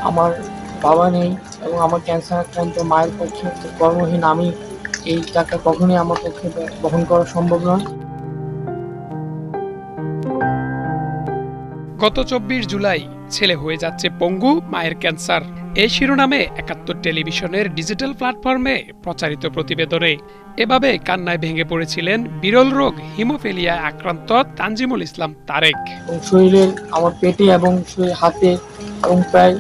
আমার বাবা নেই এবং আমার ক্যান্সার আক্রান্ত মায়ের পক্ষে কর্মহীন আমি, এই টাকা কখনোই আমার পক্ষে বহন করা সম্ভব নয়। গত ২৪ জুলাই ছেলে হয়ে যাচ্ছে পঙ্গু, মায়ের ক্যান্সার, এই শিরোনামে ৭১ টেলিভিশনের ডিজিটাল প্ল্যাটফর্মে প্রচারিত প্রতিবেদনে এভাবে কান্নায় ভেঙে পড়েছিলেন বিরল রোগ হিমোফিলিয়া আক্রান্ত তানজিমুল ইসলাম তারেক। শরীরের আমার পেটে এবং হাতে এবং প্রায়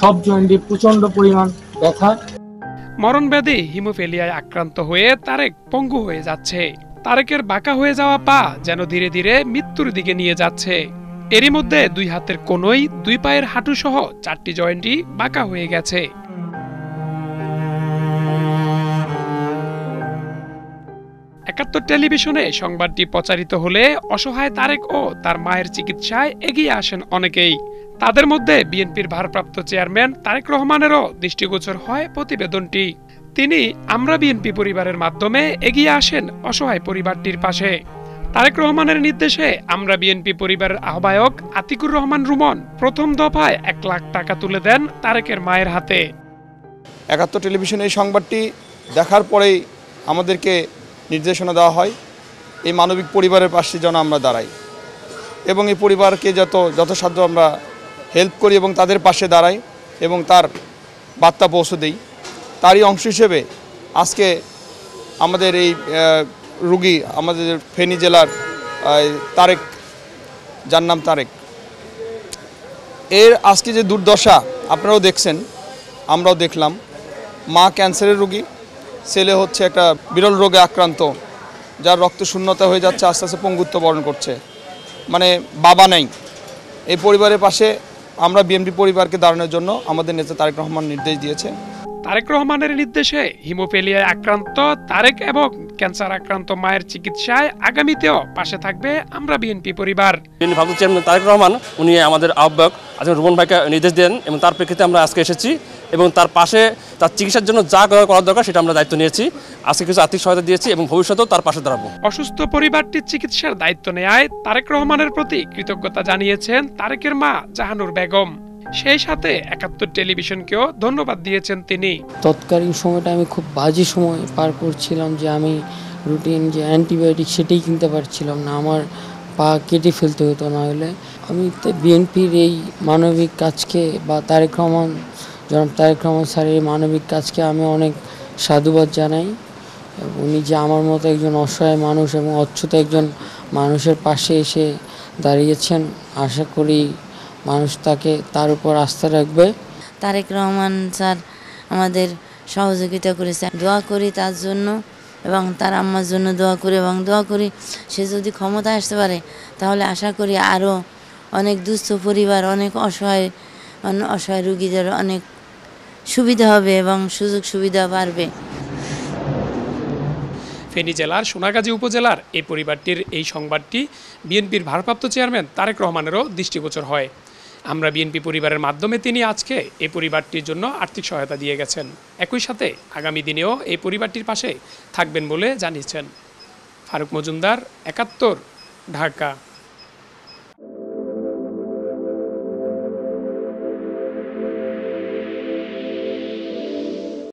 সব জয়েন্টে প্রচন্ড পরিমাণ ব্যথা। মরণব্যাধি হিমোফিলিয়ায় আক্রান্ত হয়ে তারেক পঙ্গু হয়ে যাচ্ছে। তারেকের বাঁকা হয়ে যাওয়া পা যেন ধীরে ধীরে মৃত্যুর দিকে নিয়ে যাচ্ছে। এরই মধ্যে ২ হাতের কোনোই, ২ পায়ের হাঁটু সহ ৪টি জয়েন্টই বাঁকা হয়ে গেছে। ৭১ টেলিভিশনে সংবাদটি প্রচারিত হলে অসহায় তারেক ও তার মায়ের চিকিৎসায় এগিয়ে আসেন অনেকেই। তাদের মধ্যে বিএনপির ভারপ্রাপ্ত চেয়ারম্যান তারেক রহমানেরও দৃষ্টিগোচর হয় প্রতিবেদনটি। তিনি আমরা বিএনপি পরিবারের মাধ্যমে এগিয়ে আসেন অসহায় পরিবারটির পাশে। তারেক রহমানের নির্দেশে আমরা বিএনপি পরিবারের আহ্বায়ক আতিকুর রহমান রুমন প্রথম দফায় ১ লাখ টাকা তুলে দেন তারেকের মায়ের হাতে। ৭১ টেলিভিশনে এই সংবাদটি দেখার পরেই আমাদেরকে নির্দেশনা দেওয়া হয় এই মানবিক পরিবারের পাশে যেন আমরা দাঁড়াই এবং এই পরিবারকে যথাসাধ্য আমরা হেল্প করি এবং তাদের পাশে দাঁড়াই এবং তার বার্তা পৌঁছে দিই। তারই অংশ হিসেবে আজকে আমাদের এই রুগী, আমাদের ফেনী জেলার তারেক, যার নাম তারেক, এর আজকে যে দুর্দশা আপনারাও দেখছেন, আমরাও দেখলাম। মা ক্যান্সারের রুগী, ছেলে হচ্ছে একটা বিরল রোগে আক্রান্ত, যার রক্ত শূন্যতা হয়ে যাচ্ছে, আস্তে আস্তে পঙ্গুত্ব বরণ করছে, মানে বাবা নেই। এই পরিবারের পাশে আমরা বিএনপি পরিবারকে দাঁড়ানোর জন্য আমাদের নেতা তারেক রহমান নির্দেশ দিয়েছে। তারেক রহমানের নির্দেশে হিমোফিলিয়ায় আক্রান্ত তারেক এবং ক্যান্সার আক্রান্ত মায়ের চিকিৎসায় আগামীতেও পাশে থাকবে আমরা বিএনপি পরিবার। ভারপ্রাপ্ত চেয়ারম্যান তারেক রহমান উনি আমাদের আহ্বায়ক রুমন ভাইকে নির্দেশ দেন এবং তার প্রেক্ষিতে আমরা আজকে এসেছি এবং তার পাশে তার চিকিৎসার জন্য যা করা দরকার সেটা আমরা দায়িত্ব নিয়েছি। আজকে কিছু আর্থিক সহায়তা দিয়েছি এবং ভবিষ্যতেও তার পাশে দাঁড়াবো। অসুস্থ পরিবারটির চিকিৎসার দায়িত্ব নেয় তারেক রহমানের প্রতি কৃতজ্ঞতা জানিয়েছেন তারেকের মা জাহানুর বেগম। সেই সাথে ৭১ টেলিভিশনকেও ধন্যবাদ দিয়েছেন তিনি। তৎকালীন সময়টা আমি খুব বাজে সময় পার করছিলাম, যে আমি রুটিন যে অ্যান্টিবায়োটিক সেটাই কিনতে পারছিলাম না, আমার পা কেটে ফেলতে হতো। না হলে আমি বিএনপির এই মানবিক কাজকে বা জনাব তারেক রহমান স্যারের এই মানবিক কাজকে আমি অনেক সাধুবাদ জানাই। উনি যে আমার মতো একজন অসহায় মানুষ এবং অচ্ছুত একজন মানুষের পাশে এসে দাঁড়িয়েছেন, আশা করি মানুষ তার উপর আস্থা রাখবে। তারেক রহমান স্যার আমাদের সহযোগিতা করেছে, দোয়া করি তার জন্য এবং তার আম্মার জন্য দোয়া করি এবং দোয়া করি সে যদি ক্ষমতা আসতে পারে তাহলে আশা করি আরও অনেক দুস্থ পরিবার, অনেক অসহায় রুগীদের অনেক সুবিধা হবে এবং সুযোগ সুবিধা বাড়বে। ফেনী জেলার সোনাগাজী উপজেলার এই পরিবারটির এই সংবাদটি বিএনপির ভারপ্রাপ্ত চেয়ারম্যান তারেক রহমানেরও দৃষ্টিগোচর হয়। আমরা বিএনপি পরিবারের মাধ্যমে তিনি আজকে এই পরিবারটির জন্য আর্থিক সহায়তা দিয়ে গেছেন। একই সাথে আগামী দিনেও এই পরিবারটির পাশে থাকবেন বলে জানিয়েছেন। ফারুক মজুমদার, ৭১, ঢাকা।